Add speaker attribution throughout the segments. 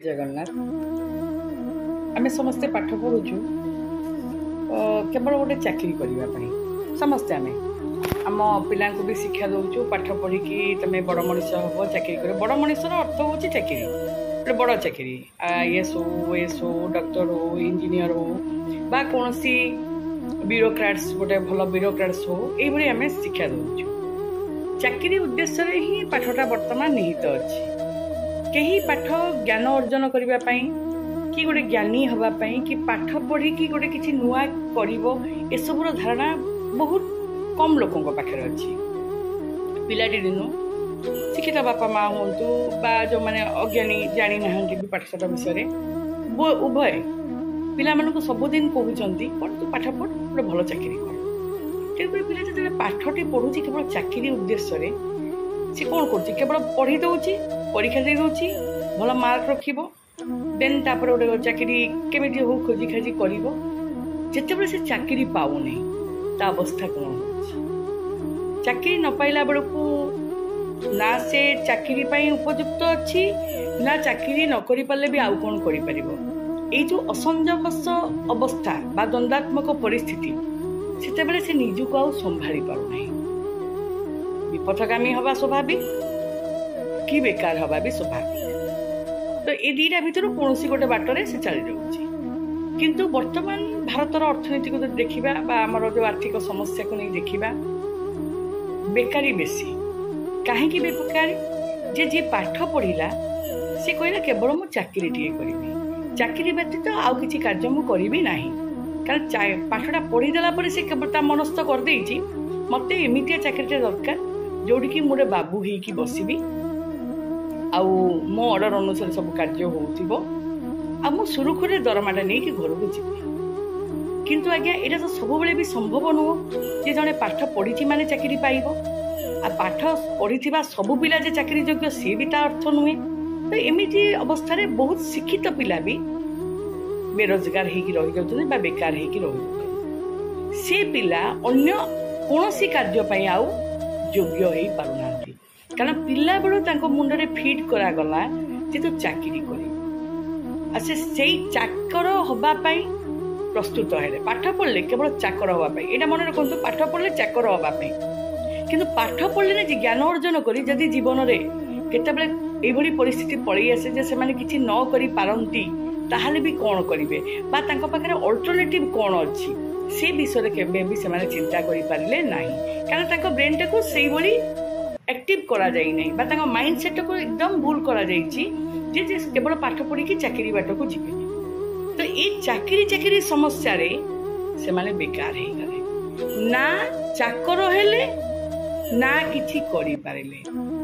Speaker 1: जगन्नाथ आमे समस्ते पाठ पढ़ुचु केवल गोटे चाकरी करने समस्ते आमे आम पिला भी शिक्षा दौचु पाठ पढ़ी तुम बड़ मनीष हम चाकरी कर बड़ मनीषर अर्थ हूँ चाकरी गोटे बड़ चाकरी आईएएस हो एस हो डॉक्टर हो इंजीनियर हो बा कौन सी ब्यूरोक्राट्स गोटे भल ब्यूरोक्राट्स हो ये आम शिक्षा दौचु चाकरी उद्देश्य ही पाठटा बर्तमान निहित अच्छी कहीं पाठ ज्ञान अर्जन करने कि गोटे ज्ञानी हाँपाई कि पाठ पढ़ी कि गोटे किसी नुआ कर एसबूर धारणा बहुत कम लोकों पाखे अच्छी पिलाटी दिनू शिक्षित बापा माँ हूँ बा जो मैंने अज्ञानी जानी ना भी पाठशाठ विषय उभय पिला सबुदिन कहते कौन तू पाठ पढ़ गोटे भल चाकरी कर तेणुक पिला जो पाठटी पढ़ुची केवल चाकरी उद्देश्य सी कौन कर केवल पढ़ी दौची परीक्षा दे दौची भल मार्क रखिब देन तापर गोटे चाकरी केमी हो खोजी खाजी कर जिते से चाकरी पाऊनी ता अवस्था कौन हो चाकरी न पाइला बेलू ना से चाकरी उपयुक्त अच्छी ना चाकरी न करि पाले भी आउ कौन कर जो असंजमस अवस्था बा द्वंद्वात्मक परिस्थिति से से निजुक आउ संभाली पारना विपथगामी हवा स्वाभाविक कि बेकार हवा भी स्वाभाविक तो ये दीटा भितर कौन गोटे बाटर से चली जाऊँगी किंतु वर्तमान भारतर अर्थनीति को देखा आमर जो आर्थिक समस्या को नहीं देखा बेकारी बेसी कहीं बेकारी जे जी पाठ पढ़ला सी कहला केवल मु चाकरी टे करी चाकरी व्यतीत आउ किसी कार्य मु करी ना कारण पाठटा पढ़ीदेला से केवल मनस्थ करदे मत एमती चाकरी दरकार जोड़ी कि मोटे बाबू हो बसबी आउ मो ऑर्डर अनुसार सब कार्य हो सुरुखुरे दरमाटा नहीं कि घर को जी किंतु आज्ञा यहाँ तो सब भी संभव नुह जे जड़े पाठ पढ़ी माने चाकरी पाइब आ पाठ पढ़ी सबू पिला जे चाकरी योग्य सी भी ता अर्थ नुहे तो एमती अवस्था रे बहुत शिक्षित पिला भी बेरोजगार होगी रही जाते बेकार होगी से पिला अन्य कौन सी कार्य आउ योग्य हो पारना कारण पिला बेलू मुंडे फिट करागला जे तो चाकरी कर से चाकर हाँपाई प्रस्तुत है पाठ पढ़ले केवल चाकर हाँपाई यहाँ मन रखु पाठ पढ़ले चाकर हाँपाई किंतु पाठ पढ़ले ज्ञान अर्जन करी जदि जीवन में केतबले परिस्थिति पलि आसे जे से माने किछि न करि पारंती ताहले भी कौन करेंगे पाखे अल्टरनेटिव कौन अच्छी से विषय केवे भी से चिंता करें ना कारण ब्रेन टाक से एक्टिव करा जाई नहीं माइंड सेट को एकदम भूल करा जाइछि जे केवल पाठ पढ़ी चाकरी बाट को जीवे तो ये चाकरी समस्या रे से माने बेकार हो गले ना चाकर हेले ना किछि करि पारिले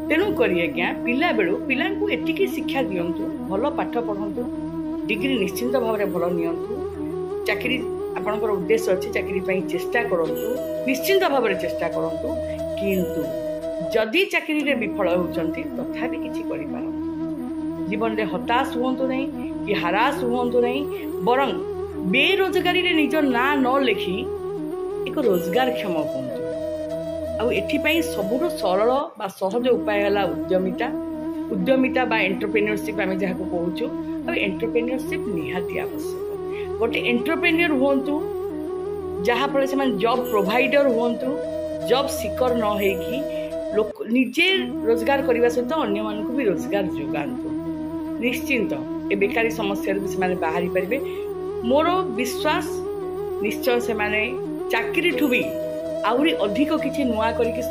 Speaker 1: तेणु करी आज्ञा पिला बेलू पिला एतिकी शिक्षा दियंतु भल पाठ पढ़ंतु डिग्री निश्चिंत भाव में भल नियंतु चाकरी आपणकर उद्देश्य अच्छी चाकरी चेष्टा करंतु निश्चिंत भाव में चेष्टा करंतु किंतु जदि चाकरी रे विफल होचंती तथापि किछि करि पारंतु जीवन रे हताश हुंतु नहीं कि हराश हुंतु नहीं बरं बेरोजगारी रे निज ना न लिखि एक रोजगार क्षम हुंतु आउ एथिपाई सबुठु सरल बा सहज उपाय है उद्यमिता बा एंटरप्रेन्योरशिप आम जहाँ कहूँ आ एंटरप्रेन्योरशिप निहाती आवश्यक गोटे एंटरप्रेन्योर हुंतु जहाँफल से जॉब प्रोवाइडर हुंतु जॉब सिकर न होइकी लोक निजे रोजगार करने सहित अन्य मानक भी रोजगार जोगांतु निश्चिंत ए बेकारी समस्या से बाहरी पारे मोर विश्वास निश्चय से चाकरी ठू भी आहरी अधिक किसी नुआ करके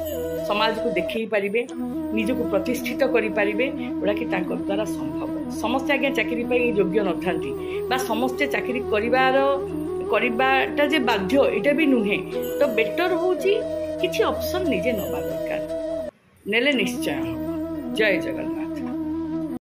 Speaker 1: समाज को देखई पारिबे निजको प्रतिष्ठित करि पारिबे ओडा कि तांको द्वारा संभव समस्त आज्ञा चाकरी योग्य न थांती बा समस्त चाकरी करिबाटा जे बाध्य एटा भी नुहे तो बेटर होची किछि ऑप्शन निजे नबा दरकार नेले निश्चय जय जगन्नाथ।